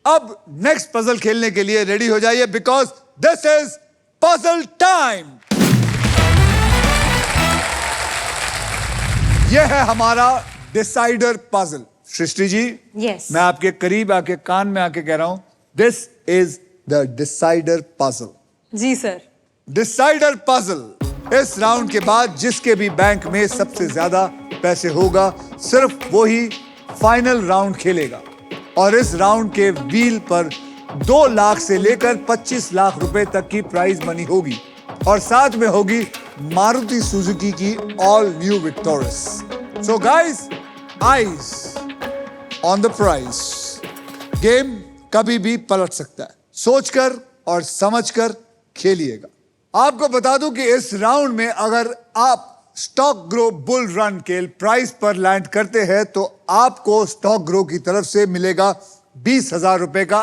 अब next puzzle खेलने के लिए रेडी हो जाइए, because this is puzzle time. यह है हमारा decider puzzle. Srishti ji, yes, मैं आपके करीब आके कान में आके कह रहा हूं, this is the decider puzzle. जी सर। Decider puzzle. इस राउंड के बाद जिसके भी बैंक में सबसे ज्यादा पैसे होगा, सिर्फ वो ही फाइनल राउंड खेलेगा। और इस राउंड के व्हील पर 2 लाख से लेकर 25 लाख रुपए तक की प्राइज मनी होगी, और साथ में होगी मारुति सुजुकी की all new Victoris. So guys, eyes on the prize. Game कभी भी पलट सकता है, सोचकर और समझकर खेलिएगा। आपको बता दूं कि इस राउंड में अगर आप स्टॉक ग्रो बुल रन के प्राइस पर लैंड करते हैं तो आपको स्टॉक ग्रो की तरफ से मिलेगा 20,000 रुपए का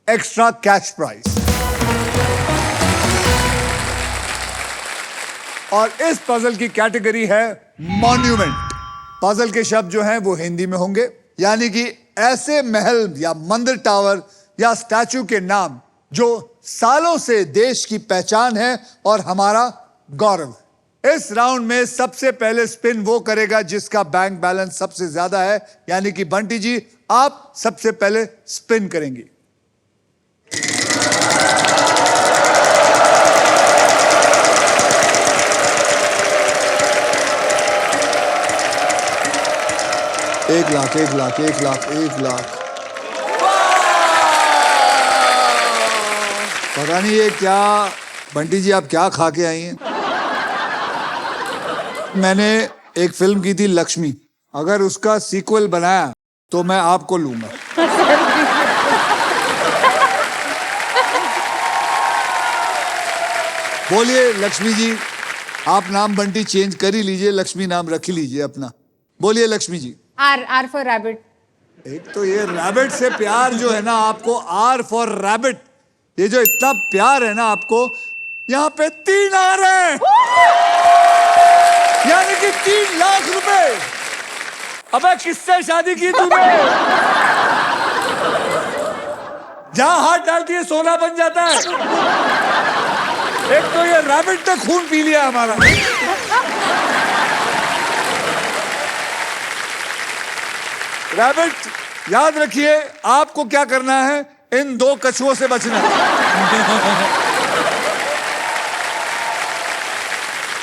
एक्स्ट्रा कैश प्राइस। और इस पजल की कैटेगरी है मॉन्यूमेंट। पजल के शब्द जो हैं वो हिंदी में होंगे, यानी कि ऐसे महल या मंदिर, टावर या स्टैचू के नाम जो सालों से देश की पहचान है और हमारा गौरव। इस राउंड में सबसे पहले स्पिन वो करेगा जिसका बैंक बैलेंस सबसे ज्यादा है, यानी कि बंटी जी, आप सबसे पहले स्पिन करेंगी। एक लाख, 1 लाख, 1 लाख, 1 लाख। पता नहीं ये क्या, बंटी जी आप क्या खा के आई हैं? मैंने एक फिल्म की थी लक्ष्मी, अगर उसका सीक्वल बनाया तो मैं आपको लूंगा। बोलिए लक्ष्मी जी, आप नाम बंटी चेंज कर ही लीजिए, लक्ष्मी नाम रख ही लीजिए अपना। बोलिए Lakshmi ji. R for rabbit. एक तो ये रैबिट से प्यार जो है ना आपको, आर फॉर रैबिट, ये जो इतना प्यार है ना आपको, यहाँ पे 3 आ रहे हैं, यानी कि 3 लाख रुपए। अबे किससे शादी की तूने? जहां हाथ डालती है सोना बन जाता है। एक तो ये रैबिट ने खून पी लिया हमारा। रैबिट, याद रखिए आपको क्या करना है, इन 2 कछुओं से बचना है।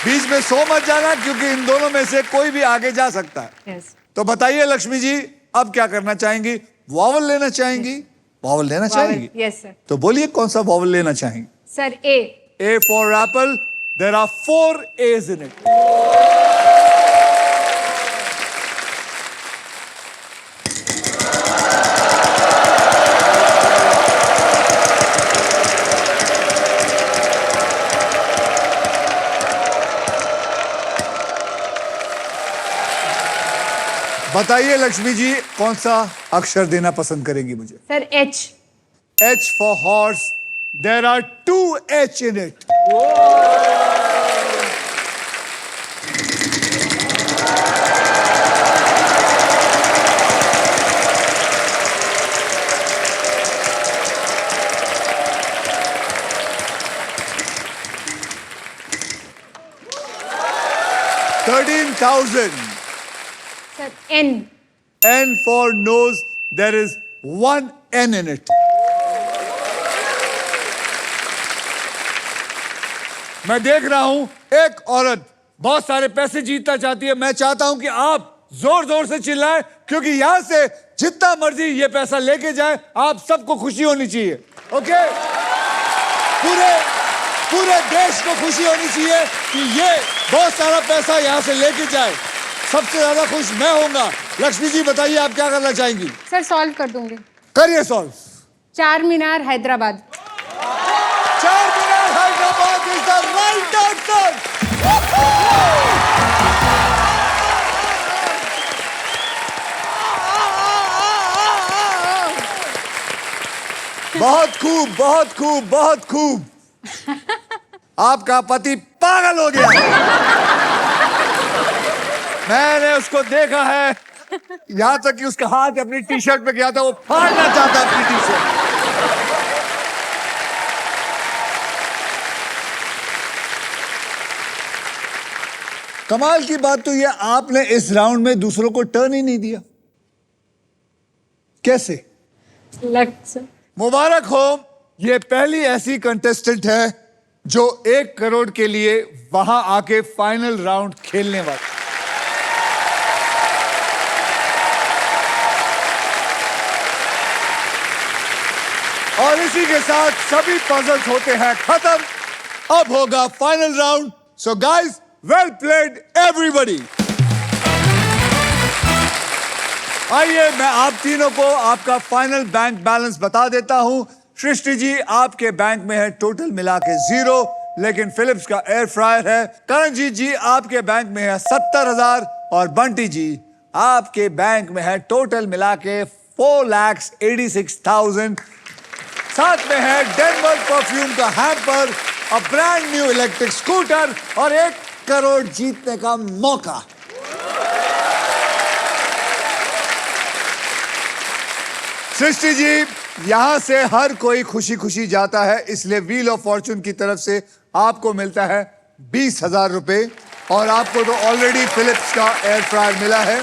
बीच में सो मत जाना, क्योंकि इन दोनों में से कोई भी आगे जा सकता है। यस। तो बताइए लक्ष्मी जी, अब क्या करना चाहेंगी? वॉवल लेना चाहेंगी? वॉवल लेना चाहेंगी? Yes sir. तो बोलिए कौन सा वॉवल लेना चाहेंगी? Sir A. A for apple. There are 4 A's in it. बताइए लक्ष्मी जी, कौन सा अक्षर देना पसंद करेंगी मुझे? Sir H. H for horse. There are 2 H in it. $13,000. Sir N. N for nose. There is 1 N in it. मैं देख रहा हूं एक औरत बहुत सारे पैसे जीतना चाहती है। मैं चाहता हूं कि आप जोर जोर से चिल्लाएं, क्योंकि यहां से जितना मर्जी ये पैसा लेके जाए, आप सबको खुशी होनी चाहिए। ओके, पूरे देश को खुशी होनी चाहिए कि ये बहुत सारा पैसा यहां से लेके जाए। सबसे ज्यादा खुश मैं होऊंगा। लक्ष्मी जी बताइए, आप क्या करना चाहेंगी? सर सॉल्व कर दूंगी। करिए सॉल्व। चार Minar Hyderabad. Char Minar Hyderabad is the right answer. बहुत खूब, बहुत खूब, बहुत खूब। आपका पति पागल हो गया। मैंने उसको देखा है यहां तक कि उसका हाथ अपनी टी शर्ट पे गया था, वो फाड़ना चाहता अपनी टी शर्ट। कमाल की बात तो ये, आपने इस राउंड में दूसरों को टर्न ही नहीं दिया। कैसे? Luck sir. मुबारक हो, ये पहली ऐसी कंटेस्टेंट है जो 1 करोड़ के लिए वहां आके फाइनल राउंड खेलने वाली। और इसी के साथ सभी पजल्स होते हैं खत्म। अब होगा final round. So guys, well played everybody. आइए मैं आप तीनों को आपका फाइनल बैंक बैलेंस बता देता हूं। सृष्टि जी, आपके बैंक में है टोटल मिला के 0, लेकिन फिलिप्स का एयर फ्रायर है। करणजीत जी, आपके बैंक में है 70,000। और बंटी जी, आपके बैंक में है टोटल मिला के 4,86,000। साथ में है डेनवर परफ्यूम का hamper, a brand new electric scooter और 1 करोड़ जीतने का मौका। सृष्टि जी, यहां से हर कोई खुशी खुशी जाता है, इसलिए व्हील ऑफ फॉर्चून की तरफ से आपको मिलता है 20,000 रुपए। और आपको तो ऑलरेडी फिलिप्स का एयर फ्रायर मिला है।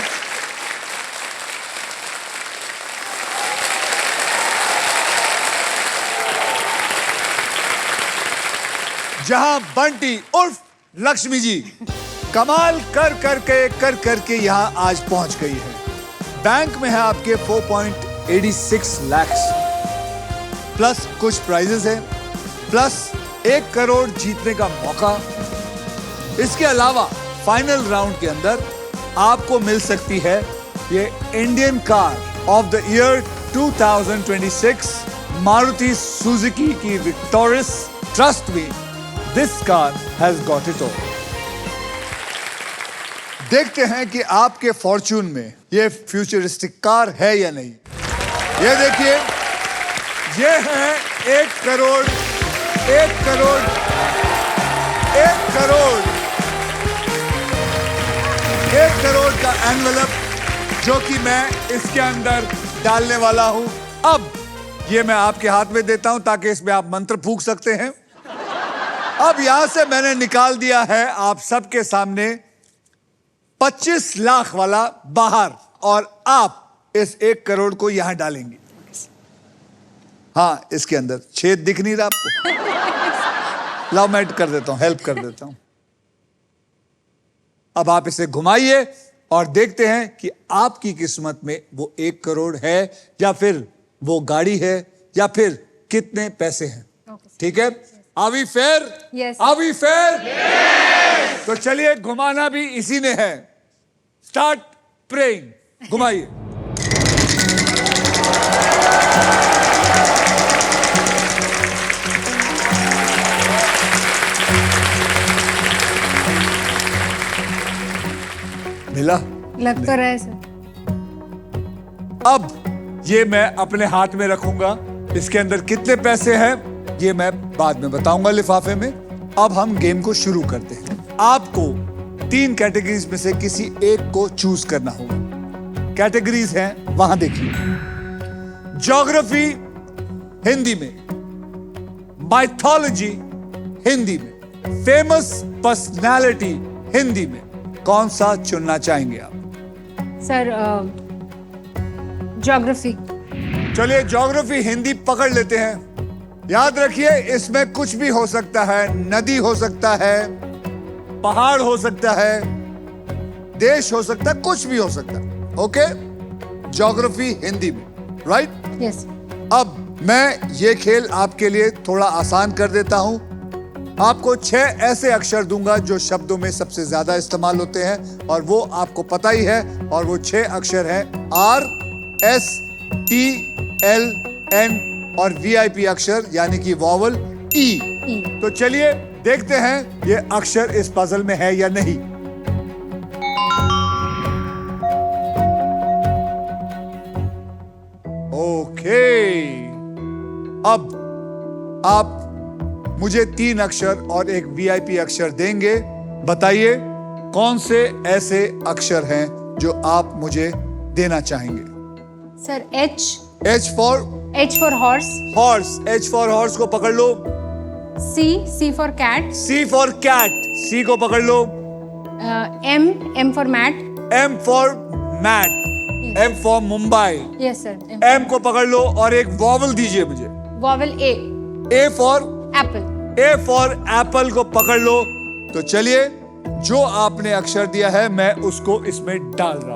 जहां बंटी उर्फ लक्ष्मी जी कमाल कर करके यहां आज पहुंच गई है। बैंक में है आपके 4.86 लाख प्लस कुछ प्राइजेस हैं, प्लस 1 करोड़ जीतने का मौका। इसके अलावा फाइनल राउंड के अंदर आपको मिल सकती है ये Indian car of the year 2026 Maruti Suzuki की Victorious. Trust me, this car has got it all. देखते हैं कि आपके फॉर्च्यून में ये फ्यूचरिस्टिक कार है या नहीं। ये देखिए, ये है 1 करोड़ 1 करोड़ 1 करोड़ 1 करोड़ का एनवेलप, जो कि मैं इसके अंदर डालने वाला हूं। अब ये मैं आपके हाथ में देता हूं ताकि इसमें आप मंत्र फूंक सकते हैं। अब यहां से मैंने निकाल दिया है आप सबके सामने 25 लाख वाला बाहर, और आप इस 1 करोड़ को यहां डालेंगे। हाँ, इसके अंदर छेद दिख नहीं रहा आपको? लाओ मैं कर देता हूं, हेल्प कर देता हूं। अब आप इसे घुमाइए और देखते हैं कि आपकी किस्मत में वो 1 करोड़ है, या फिर वो गाड़ी है, या फिर कितने पैसे हैं। ठीक है? Are we fair? Yes. Are we fair? Yes. तो चलिए, घुमाना भी इसी ने है। Start praying. घुमाइए। मिला? लग तो रहा है सर। अब ये मैं अपने हाथ में रखूंगा। इसके अंदर कितने पैसे हैं ये मैं बाद में बताऊंगा लिफाफे में। अब हम गेम को शुरू करते हैं। आपको 3 कैटेगरीज में से किसी एक को चूज करना होगा। कैटेगरीज हैं, वहां देखिए। ज्योग्राफी हिंदी में, माइथोलॉजी हिंदी में, फेमस पर्सनालिटी हिंदी में। कौन सा चुनना चाहेंगे आप? Sir geography. चलिए, ज्योग्राफी हिंदी पकड़ लेते हैं। याद रखिए, इसमें कुछ भी हो सकता है। नदी हो सकता है, पहाड़ हो सकता है, देश हो सकता है, कुछ भी हो सकता है। ओके? ज्योग्राफी हिंदी में, राइट? यस। अब मैं ये खेल आपके लिए थोड़ा आसान कर देता हूं। आपको 6 ऐसे अक्षर दूंगा जो शब्दों में सबसे ज्यादा इस्तेमाल होते हैं, और वो आपको पता ही है। और वो 6 अक्षर हैं R, S, T, L, N और VIP अक्षर यानी कि वॉवल E। तो चलिए देखते हैं ये अक्षर इस पजल में है या नहीं। ओके, अब आप मुझे 3 अक्षर और एक VIP अक्षर देंगे। बताइए कौन से ऐसे अक्षर हैं जो आप मुझे देना चाहेंगे? Sir H H for for horse. horse. H for horse को पकड़ लो. C for cat. C for cat. C को पकड़ लो. M for mat. M for mat. Yes. M for Mumbai. Yes sir. M को पकड़ लो और एक वॉवल दीजिए मुझे. Vowel A. A for Apple. A for apple को पकड़ लो. तो चलिए, जो आपने अक्षर दिया है मैं उसको इसमें डाल रहा हूं.